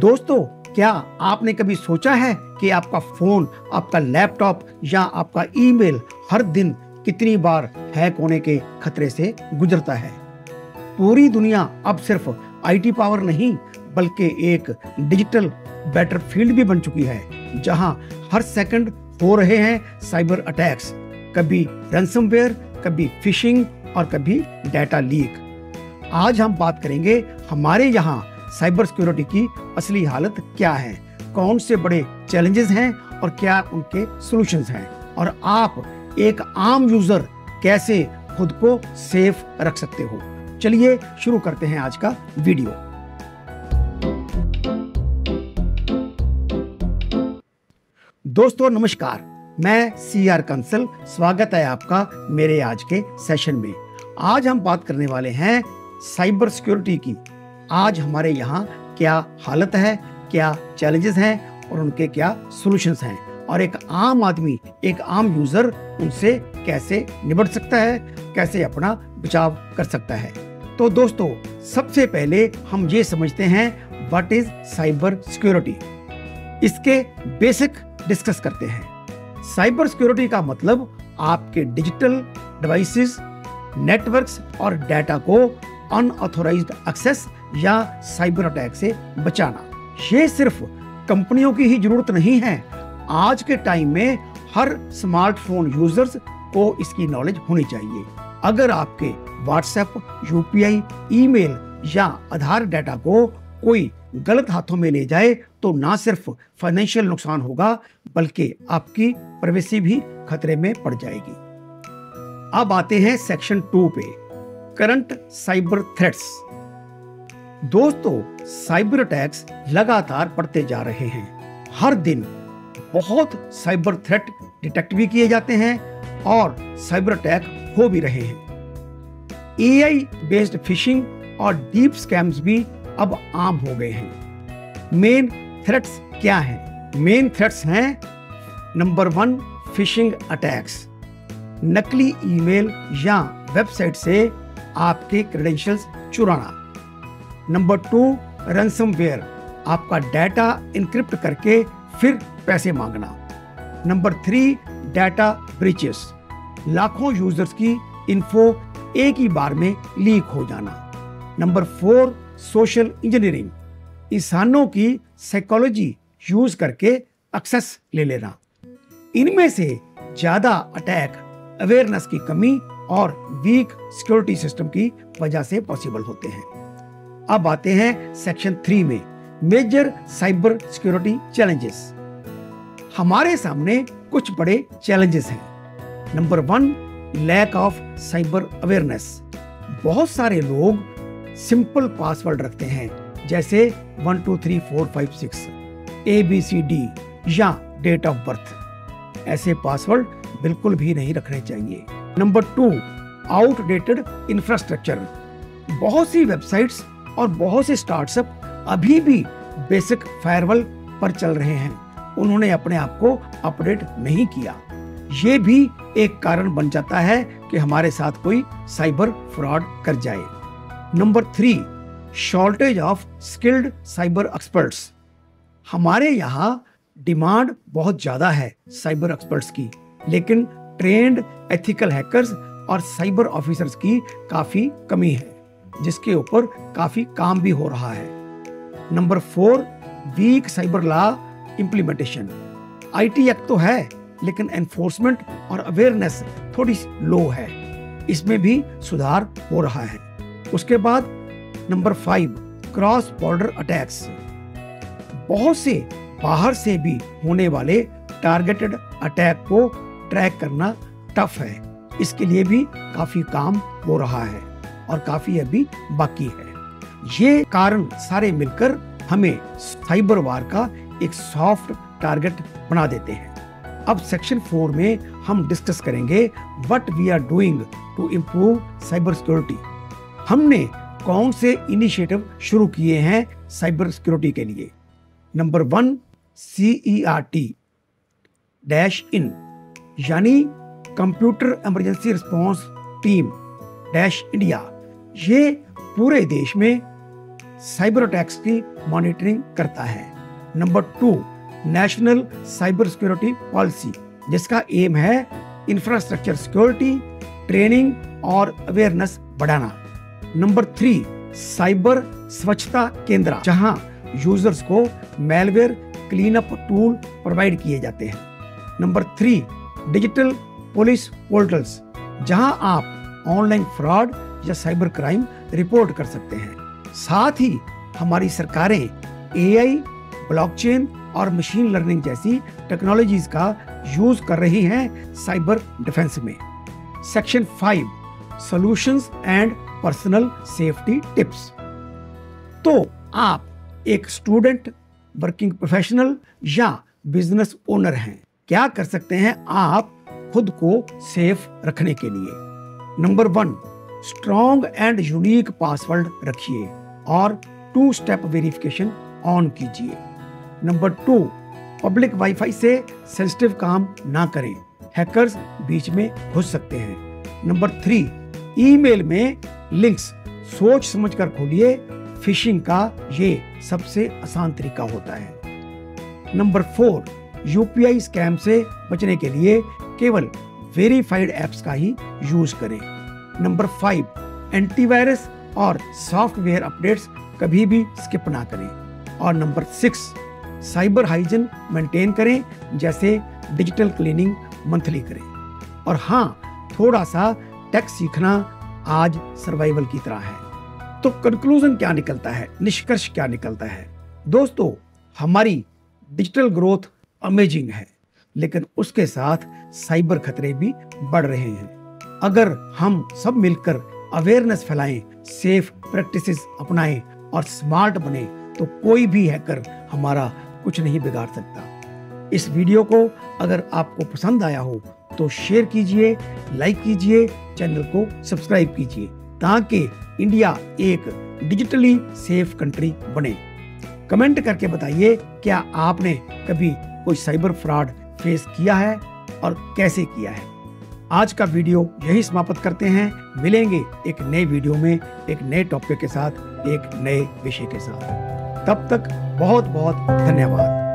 दोस्तों, क्या आपने कभी सोचा है कि आपका फोन, आपका लैपटॉप या आपका ईमेल हर दिन कितनी बार हैक होने के खतरे से गुजरता है? पूरी दुनिया अब सिर्फ आईटी पावर नहीं बल्कि एक डिजिटल बैटलफील्ड भी बन चुकी है, जहां हर सेकंड हो रहे हैं साइबर अटैक्स। कभी रैंसमवेयर, कभी फिशिंग और कभी डाटा लीक। आज हम बात करेंगे हमारे यहाँ साइबर सिक्योरिटी की असली हालत क्या है, कौन से बड़े चैलेंजेस हैं और क्या उनके सॉल्यूशंस हैं, और आप एक आम यूजर कैसे खुद को सेफ रख सकते हो। चलिए शुरू करते हैं आज का वीडियो। दोस्तों नमस्कार, मैं CR कंसल, स्वागत है आपका मेरे आज के सेशन में। आज हम बात करने वाले हैं साइबर सिक्योरिटी की। आज हमारे यहाँ क्या हालत है, क्या चैलेंजेस हैं और उनके क्या सॉल्यूशंस हैं, और एक आम आदमी, एक आम यूजर उनसे कैसे निपट सकता है, कैसे अपना बचाव कर सकता है। तो दोस्तों, सबसे पहले हम ये समझते हैं व्हाट इज साइबर सिक्योरिटी। इसके बेसिक डिस्कस करते हैं। साइबर सिक्योरिटी का मतलब आपके डिजिटल डिवाइसेस, नेटवर्क्स और डाटा को अनऑथोराइज्ड एक्सेस या साइबर अटैक से बचाना। ये सिर्फ कंपनियों की ही जरूरत नहीं है। आज के टाइम में हर स्मार्टफोन यूजर्स को इसकी नॉलेज होनी चाहिए। अगर आपके व्हाट्सएप, यूपीआई, ईमेल या आधार डाटा को कोई गलत हाथों में ले जाए तो ना सिर्फ फाइनेंशियल नुकसान होगा बल्कि आपकी प्राइवेसी भी खतरे में पड़ जाएगी। अब आते हैं सेक्शन 2 पे, करंट साइबर थ्रेट्स। दोस्तों, साइबर अटैक्स लगातार बढ़ते जा रहे हैं। हर दिन बहुत साइबर थ्रेट डिटेक्ट भी किए जाते हैं और साइबर अटैक हो भी रहे हैं। एआई बेस्ड फिशिंग और डीप स्कैम्स भी अब आम हो गए हैं। मेन थ्रेट्स क्या हैं? मेन थ्रेट्स हैं नंबर 1, फिशिंग अटैक्स। नकली ईमेल या वेबसाइट से आपके क्रेडेंशियल्स चुराना। नंबर 2, रैंसमवेयर, आपका डाटा इनक्रिप्ट करके फिर पैसे मांगना। नंबर 3, डाटा ब्रीचेस, लाखों यूजर्स की इन्फो एक ही बार में लीक हो जाना। नंबर 4, सोशल इंजीनियरिंग, इंसानों की साइकोलॉजी यूज करके एक्सेस ले लेना। इनमें से ज्यादा अटैक अवेयरनेस की कमी और वीक सिक्योरिटी सिस्टम की वजह से पॉसिबल होते हैं। अब आते हैं सेक्शन 3 में, मेजर साइबर सिक्योरिटी चैलेंजेस। हमारे सामने कुछ बड़े चैलेंजेस हैं। Number 1, lack of cyber awareness. बहुत सारे लोग सिंपल पासवर्ड रखते हैं, जैसे 1 2 3 4 5 6 ABCD या डेट ऑफ बर्थ। ऐसे पासवर्ड बिल्कुल भी नहीं रखने चाहिए। Number 2, outdated infrastructure. बहुत सी वेबसाइट्स और बहुत से स्टार्टअप अभी भी बेसिक फायरवॉल पर चल रहे हैं। उन्होंने अपने आप को अपडेट नहीं किया। ये भी एक कारण बन जाता है कि हमारे साथ कोई साइबर फ्रॉड कर जाए। Number 3, shortage of skilled cyber experts. हमारे यहाँ डिमांड बहुत ज्यादा है साइबर एक्सपर्ट्स की, लेकिन ट्रेंड एथिकल हैकर्स और साइबर ऑफिसर्स की काफी कमी है, जिसके ऊपर काफी काम भी हो रहा है। Number 4, weak cyber law implementation. IT act तो है, लेकिन एनफोर्समेंट और अवेयरनेस थोड़ी लो है। इसमें भी सुधार हो रहा है। उसके बाद नंबर 5, क्रॉस बॉर्डर अटैक्स। बहुत से बाहर से भी होने वाले टारगेटेड अटैक को ट्रैक करना टफ है। इसके लिए भी काफी काम हो रहा है और काफी अभी बाकी है। ये कारण सारे मिलकर हमें साइबर वार का एक सॉफ्ट टारगेट बना देते हैं। अब सेक्शन 4 में हम डिस्कस करेंगे what we are doing to improve cyber security. हमने कौन से इनिशिएटिव शुरू किए हैं साइबर सिक्योरिटी के लिए। नंबर 1, CERT-IN, यानी computer emergency response team -India. ये पूरे देश में साइबर अटैक्स की मॉनिटरिंग करता है। Number 2, national cyber security policy, जिसका एम है इंफ्रास्ट्रक्चर सिक्योरिटी, ट्रेनिंग और अवेयरनेस बढ़ाना। नंबर 3, साइबर स्वच्छता केंद्र, जहां यूजर्स को malware clean up tool provide किए जाते हैं। नंबर 3, डिजिटल पुलिस पोर्टल्स, जहां आप ऑनलाइन फ्रॉड या साइबर क्राइम रिपोर्ट कर सकते हैं। साथ ही हमारी सरकारें एआई, ब्लॉकचेन और मशीन लर्निंग जैसी टेक्नोलॉजीज का यूज कर रही हैं साइबर डिफेंस में। Section 5, solutions and personal safety tips. तो आप एक स्टूडेंट, वर्किंग प्रोफेशनल या बिजनेस ओनर हैं, क्या कर सकते हैं आप खुद को सेफ रखने के लिए? Number 1, strong and unique password रखिए और 2 स्टेप वेरिफिकेशन ऑन कीजिए। नंबर 2, पब्लिक वाईफाई से सेंसिटिव काम ना करें, हैकर्स बीच में घुस सकते हैं। नंबर 3, ईमेल में लिंक्स सोच समझकर खोलिए, फिशिंग का ये सबसे आसान तरीका होता है। नंबर 4, यूपीआई स्कैम से बचने के लिए केवल वेरीफाइड ऐप्स का ही यूज करें। नंबर 5, एंटीवायरस और सॉफ्टवेयर अपडेट्स कभी भी स्किप ना करें। और नंबर 6, साइबर हाइजीन मेंटेन करें, जैसे डिजिटल क्लीनिंग मंथली करें। और हाँ, थोड़ा सा टेक सीखना आज सर्वाइवल की तरह है। तो कंक्लूजन क्या निकलता है, निष्कर्ष क्या निकलता है? दोस्तों, हमारी डिजिटल ग्रोथ अमेजिंग है, लेकिन उसके साथ साइबर खतरे भी बढ़ रहे हैं। अगर हम सब मिलकर अवेयरनेस फैलाएं, सेफ प्रैक्टिसेस अपनाएं और स्मार्ट बने, तो कोई भी हैकर हमारा कुछ नहीं बिगाड़ सकता। इस वीडियो को अगर आपको पसंद आया हो तो शेयर कीजिए, लाइक कीजिए, चैनल को सब्सक्राइब कीजिए, ताकि इंडिया एक डिजिटली सेफ कंट्री बने। कमेंट करके बताइए, क्या आपने कभी कोई साइबर फ्रॉड फेस किया है और कैसे किया है? आज का वीडियो यही समाप्त करते हैं। मिलेंगे एक नए वीडियो में, एक नए टॉपिक के साथ, एक नए विषय के साथ। तब तक बहुत बहुत धन्यवाद।